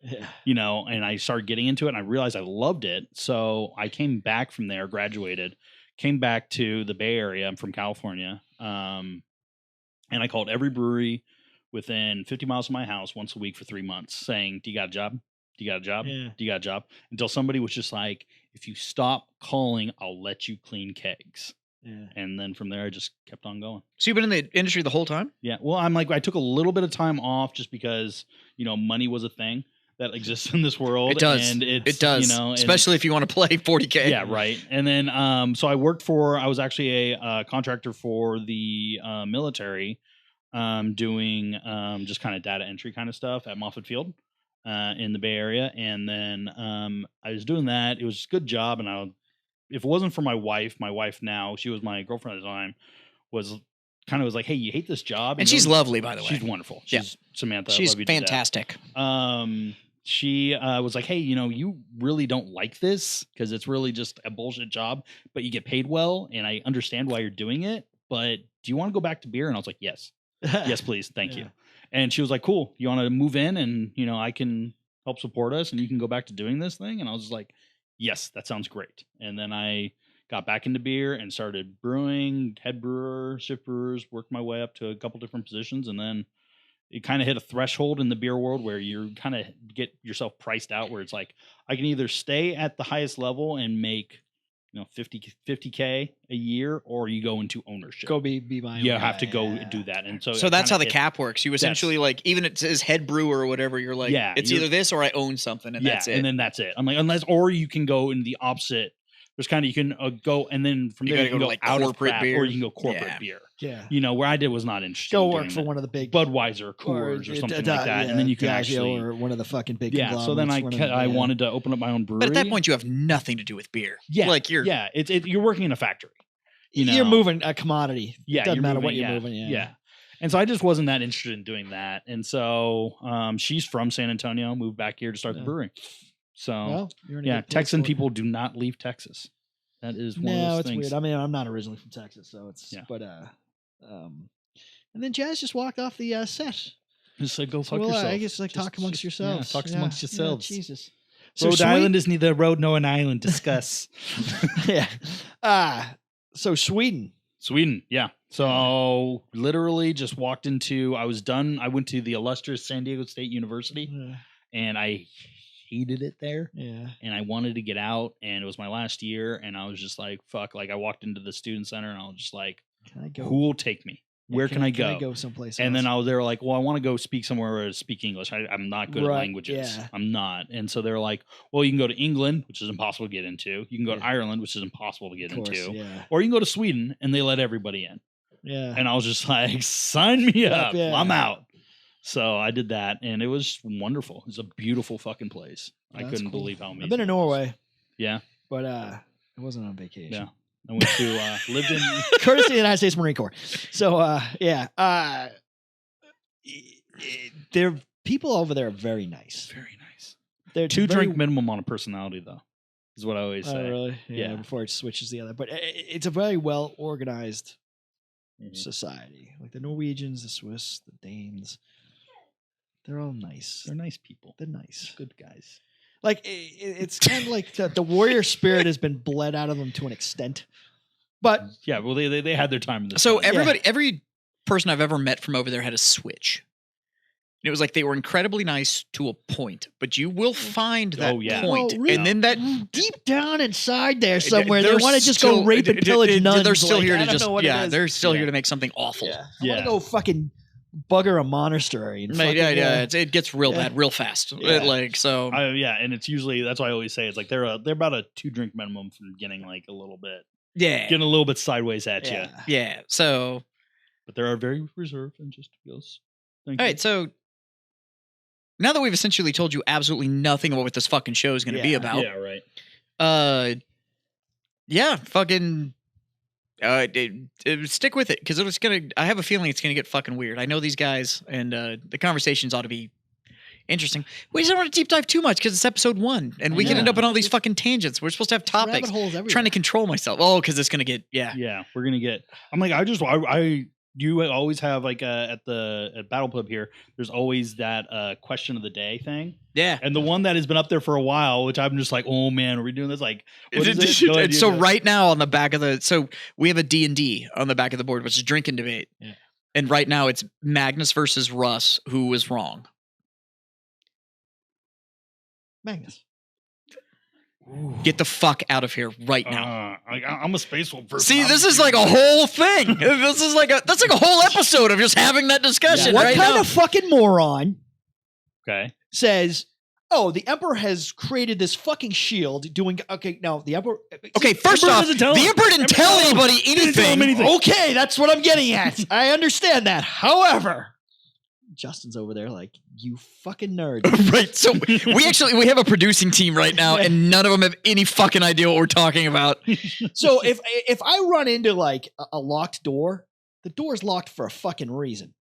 and I started getting into it and I realized I loved it. So I came back from there, graduated, came back to the Bay Area. I'm from California. And I called every brewery within 50 miles of my house once a week for 3 months saying, "Do you got a job? Do you got a job? Yeah. Do you got a job?" Until somebody was just like, "If you stop calling, I'll let you clean kegs." Yeah. And then from there, I just kept on going. So you've been in the industry the whole time? Yeah. Well, I took a little bit of time off just because, money was a thing that exists in this world. It does. And it does. Especially if you want to play 40K. Yeah, right. And then, so I was actually a contractor for the military, doing just kind of data entry kind of stuff at Moffett Field in the Bay Area. And then I was doing that. It was a good job. And if it wasn't for my wife now, she was my girlfriend at the time, was like, "Hey, you hate this job?" And she's lovely, by the way. She's wonderful. She's Samantha. She's fantastic. She was like, "Hey, you really don't like this because it's really just a bullshit job, but you get paid well, and I understand why you're doing it. But do you want to go back to beer?" And I was like, "Yes, yes, please, thank you." And she was like, "Cool. You want to move in, and I can help support us, and you can go back to doing this thing." And I was just like, "Yes, that sounds great." And then I got back into beer and started brewing, head brewer, shift brewers, worked my way up to a couple different positions. And then it kind of hit a threshold in the beer world where you kind of get yourself priced out, where it's like, I can either stay at the highest level and make, 50K a year, or you go into ownership. Go be my own You have guy. to go do that. And so that's how the cap works. You essentially even it says head brewer or whatever, you're like, it's either this or I own something, and that's it. And then that's it. I'm like, or you can go in the opposite. There's kind of, you can go, and then from there you can go like out of craft beer, or you can go corporate beer. Yeah. Where I was not interested. Go work for one of the big Budweiser, Coors, or something like that, and then you can actually, or one of the fucking big. So then I wanted to open up my own brewery. But at that point, you have nothing to do with beer. Yeah, like you're you're working in a factory. You're moving a commodity. Yeah, it doesn't matter what you're moving. Yeah. And so I just wasn't that interested in doing that. And so she's from San Antonio, moved back here to start the brewery. So Texan people do not leave Texas. That is one of those it's things. Weird. I mean, I'm not originally from Texas, so it's but and then Jazz just walked off the set. Just like, go fuck yourself. I guess talk amongst yourselves. Talk amongst yourselves. Jesus. So Rhode Island is neither a road nor an island. Discuss. So Sweden, yeah. So literally just walked into. I was done. I went to the illustrious San Diego State University, and I hated it there. Yeah. And I wanted to get out, and it was my last year, and I was just like, fuck. Like I walked into the student center, and I was just like, can I go? Who will take me? Where can I go? Can I go someplace and else? then they were like, well, I want to go speak somewhere where I speak English. I'm not good at languages. Yeah. I'm not. And so they're like, well, you can go to England, which is impossible to get into. You can go to Ireland, which is impossible to get into. Yeah. Or you can go to Sweden, and they let everybody in. Yeah. And I was just like, sign me up. Yeah. I'm out. So I did that, and it was wonderful. It was a beautiful fucking place. I couldn't believe how amazing. I've been to Norway. Yeah. but I wasn't on vacation. Yeah. I went to lived in Courtesy of the United States Marine Corps. So they're people over there are very nice. very nice. They're 2 very- drink minimum on a personality though. Is what I always say. Oh, really? Yeah. Before it switches the other, but it's a very well organized society. Like the Norwegians, the Swiss, the Danes, they're all nice. They're nice people. They're nice. Good guys. Like it's kind of like the warrior spirit has been bled out of them to an extent. But Yeah, well, they had their time in this. So town. every person I've ever met from over there had a switch. And it was like they were incredibly nice to a point, but you will find that point, Well, really, and then that deep down inside there somewhere, they they're want to just still- go rape and pillage nuns. They're still like, here I to don't just know what it is. they're still Yeah. here to make something awful. I want Yeah. to go fucking bugger a monastery. And fucking, It gets real bad real fast. Yeah. Like so. And it's usually that's why I always say it's like they're about a 2 drink minimum from getting like a little bit getting a little bit sideways at you. Yeah. So But they are very reserved and just feels. all right. So now that we've essentially told you absolutely nothing about what this fucking show is going to be about, Yeah, right. fucking. Stick with it because it's gonna. I have a feeling it's gonna get fucking weird. I know these guys, and the conversations ought to be interesting. We just don't want to deep dive too much because it's episode 1, and we can end up in all these fucking tangents. We're supposed to have topics. rabbit holes everywhere. Trying to control myself. Oh, because it's gonna get Yeah, we're gonna get. I'm like, you always have like at BattlePub here. There's always that question of the day thing, yeah. and the one that has been up there for a while, which I'm just like, oh man, are we doing this? Like, what is this? No idea. So right now on the back of we have a D&D on the back of the board, which is drinking debate. Yeah. And right now it's Magnus versus Russ, who was wrong. Magnus. Get the fuck out of here right now. I'm a space person. See, this is like a whole thing. That's like a whole episode of just having that discussion. What right kind now. of fucking moron Okay. says, "Oh, the Emperor has created this fucking shield doing okay, now the Emperor Okay, first Emperor off, doesn't tell the him. Emperor didn't tell anybody Didn't tell him anything. anything. Okay, that's what I'm getting at. I understand that. However, Justin's over there like, you fucking nerd. Right. So we have a producing team right now, and none of them have any fucking idea what we're talking about. So if I run into like a locked door, the door's locked for a fucking reason.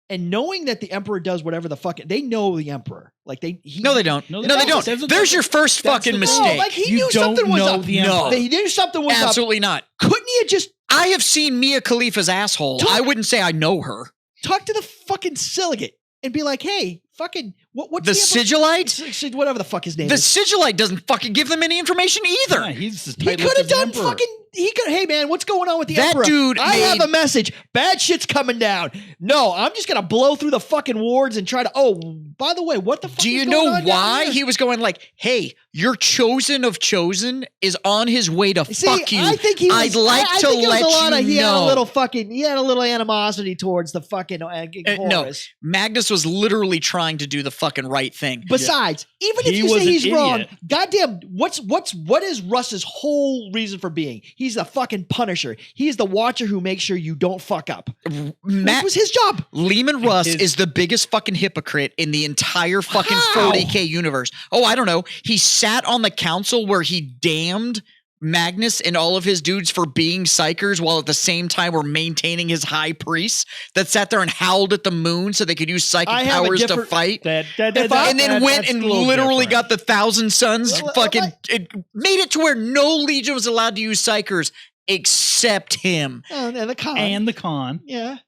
And knowing that the Emperor does whatever the fuck, they know the Emperor. Like No, they don't. No, No, they don't. don't. There's your first That's fucking the- mistake. No, like he You knew don't something was know up. the Emperor. He knew something was up. Absolutely not. Couldn't he have just I have seen Mia Khalifa's asshole. I wouldn't say I know her. talked to the fucking Siligate and be like, hey, fucking, what's The Emperor- Sigilite? whatever the fuck his name The is. Sigilite doesn't fucking give them any information either. Yeah, he's as He tight-lipped could have as an done emperor. fucking. He could. Hey man, what's going on with the That Emperor? dude I have made- a message. Bad shit's coming down. No, I'm just gonna blow through the fucking wards and try to. Oh, by the way, what the fuck? Do you is know going on down why here? he was going like, hey, your chosen of chosen is on his way to See, fuck you. I think he was. I'd like I to think it was let a lot you of, He had a know. little fucking. He had a little animosity towards the fucking no. Horus. Magnus was literally trying to do the fucking right thing. Besides, even if He you was say an he's wrong, idiot. goddamn, what is Russ's whole reason for being? He's the fucking Punisher. He's the Watcher who makes sure you don't fuck up. That was his job. Lehman Russ His- is the biggest fucking hypocrite in the entire fucking How? 40K universe. Oh, I don't know. He sat on the council where he damned Magnus and all of his dudes for being psychers while at the same time were maintaining his high priests that sat there and howled at the moon so they could use psychic I have a powers to different- fight. That, And then went and literally got the Thousand Sons Well, fucking I- it made it to where no legion was allowed to use psychers except him. And the con. and the con. Yeah.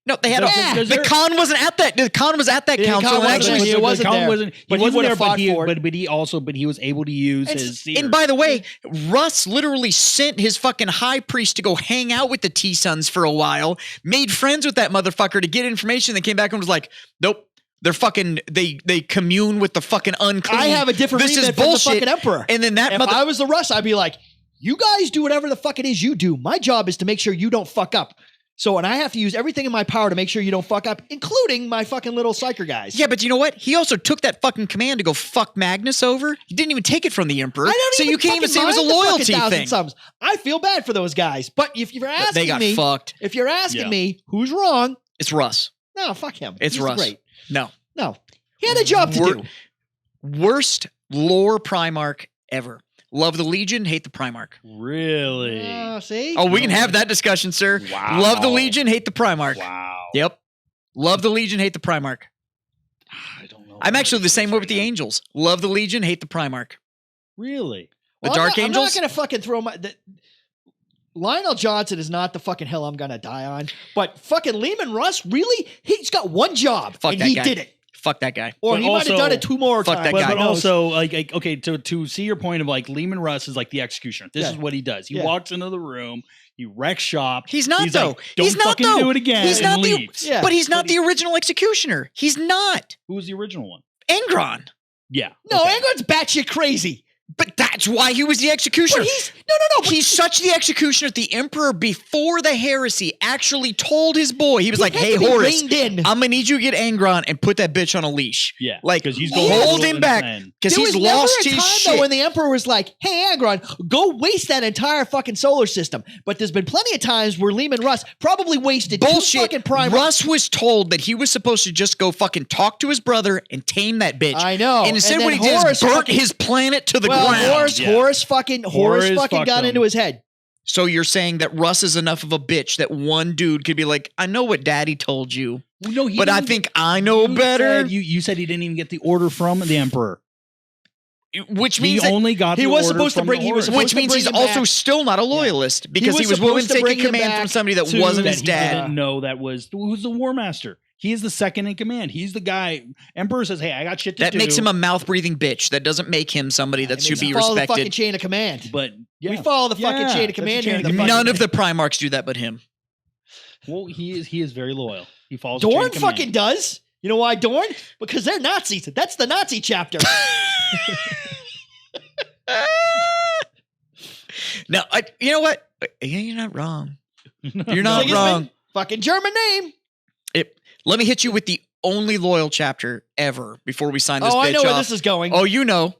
No, they had Does the there- con wasn't at that. The con was at that Yeah, the council. con and wasn't actually there. He wasn't Colin there. wasn't, But he wasn't would've there, fought but he, for it. but he was able to use And, his seer. and by the way, Russ literally sent his fucking high priest to go hang out with the T-Sons for a while, made friends with that motherfucker to get information, then came back and was like, nope, they're fucking, they commune with the fucking unclean. I have a different This is reason from the bullshit. fucking Emperor. And then that if I was the Russ, I'd be like, you guys do whatever the fuck it is you do. My job is to make sure you don't fuck up. So, and I have to use everything in my power to make sure you don't fuck up, including my fucking little psyker guys. Yeah, but you know what? He also took that fucking command to go fuck Magnus over. He didn't even take it from the Emperor. I don't So even you can't even fucking say it was a mind the fucking loyalty 1,000 thing. Sums. I feel bad for those guys. But if you're asking They got me, fucked. if you're asking Yeah. me who's wrong, It's Russ. no, fuck him. It's He's Russ. great. No. No. He had a job to Wor- do. Worst lore Primarch ever. Love the Legion, hate the Primarch. Really? See? Oh, we can have that discussion, sir. Wow. Love the Legion, hate the Primarch. Wow. Yep. Love the Legion, hate the Primarch. I don't know. I'm actually the same way with the Angels. Love the Legion, hate the Primarch. Really? The Dark I'm Angels? not going to fucking throw my... Lionel Johnson is not the fucking hill I'm going to die on. But fucking Lehman Russ, really? He's got one job, Fuck and that he guy. did it. Fuck that guy. Or But he might have also- done it 2 more Fuck times. that guy. But Who knows? also, like, okay, to see your point of like Lehman Russ is like the executioner. This Yeah. is what he does. He Yeah. walks into the room, he wrecks shop. He's not, though. Like, don't He's not, fucking though. do it again. He's and not the- leaves. Yeah. But he's not But the original executioner. He's not. Who was the original one? Angron. Yeah. No, okay. Angron's batshit crazy. But that's why he was the executioner. But he's... No. He's such the executioner that the Emperor, before the heresy, actually told his boy, he was like, hey, Horus, reined in. I'm going to need you to get Angron and put that bitch on a leash. Yeah. Like, because he's hold going a little him back. insane. Because There he's was never lost a his time, shit. though, when the Emperor was like, hey, Angron, go waste that entire fucking solar system. But there's been plenty of times where Lehman Russ probably wasted 2 Bullshit. fucking prime... Russ was told that he was supposed to just go fucking talk to his brother and tame that bitch. I know. And instead, then what he did Horus is burnt fucking- his planet to the well, ground. Horus fucking fucked got him. into his head. So you're saying that Russ is enough of a bitch that one dude could be like, I know what daddy told you, Well, no, he but I didn't think I know you better. Said, you said he didn't even get the order from the Emperor. Which He means that, only got he the was order supposed to from bring- the he was Horus. supposed which to means bring he's him also back. still not a loyalist because was he was willing supposed to to take bring a him command back from somebody that to- wasn't that his he dad. didn't know that was who's the War Master. He is the second in command. He's the guy. Emperor says, "Hey, I got shit to That do." makes him a mouth breathing bitch. That doesn't make him somebody that should be follow the fucking respected. chain of command. But We follow the fucking chain of that's command the here chain in of the command. None of the Primarchs do that but him. Well, he is very loyal. He follows. the chain Dorn of command. fucking does. You know why Dorn? Because they're Nazis. That's the Nazi chapter. No, you know what? Yeah, you're not wrong. You're not Sigismund, wrong. Fucking German name. Let me hit you with the only loyal chapter ever before we sign this Oh, bitch I know where off. this is going. Oh, you know.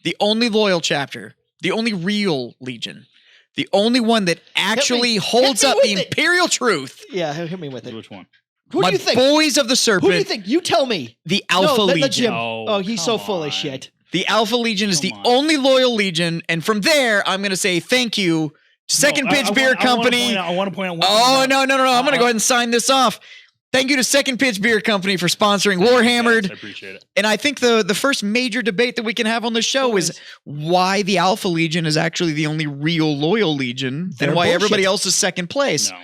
The only loyal chapter. The only real Legion. The only one that actually holds me up with the it. imperial truth. Yeah, hit me with it. Which one? Who My do you think? boys of the serpent. Who do you think? You tell me. The Alpha no, let Legion. Jim. Oh, Oh, he's so come full on. of shit. The Alpha Legion is the Come on. only loyal Legion. And from there, I'm going to say thank you to Second No, Pitch Beer Company. I want to point out. one Oh, thing no. about- I'm going to go ahead and sign this off. Thank you to Second Pitch Beer Company for sponsoring Warhammered. Yes, I appreciate it. And I think the first major debate that we can have on the show is why the Alpha Legion is actually the only real loyal Legion They're and why bullshit. everybody else is second place. No.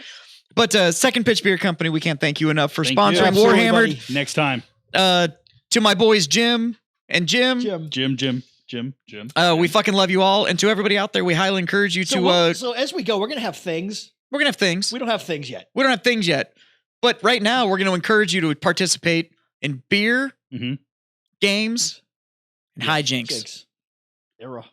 But Second Pitch Beer Company, we can't thank you enough for Thank you. sponsoring Absolutely, Warhammered. buddy. Next time, To my boys Jim and Jim, Jim. Jim. we fucking love you all. And to everybody out there, we highly encourage you So as we go, we're gonna have things. we're going to have things. We don't have things yet. We don't have things yet. But right now, we're going to encourage you to participate in beer, Mhm. games, and hijinks. Jigs. Era.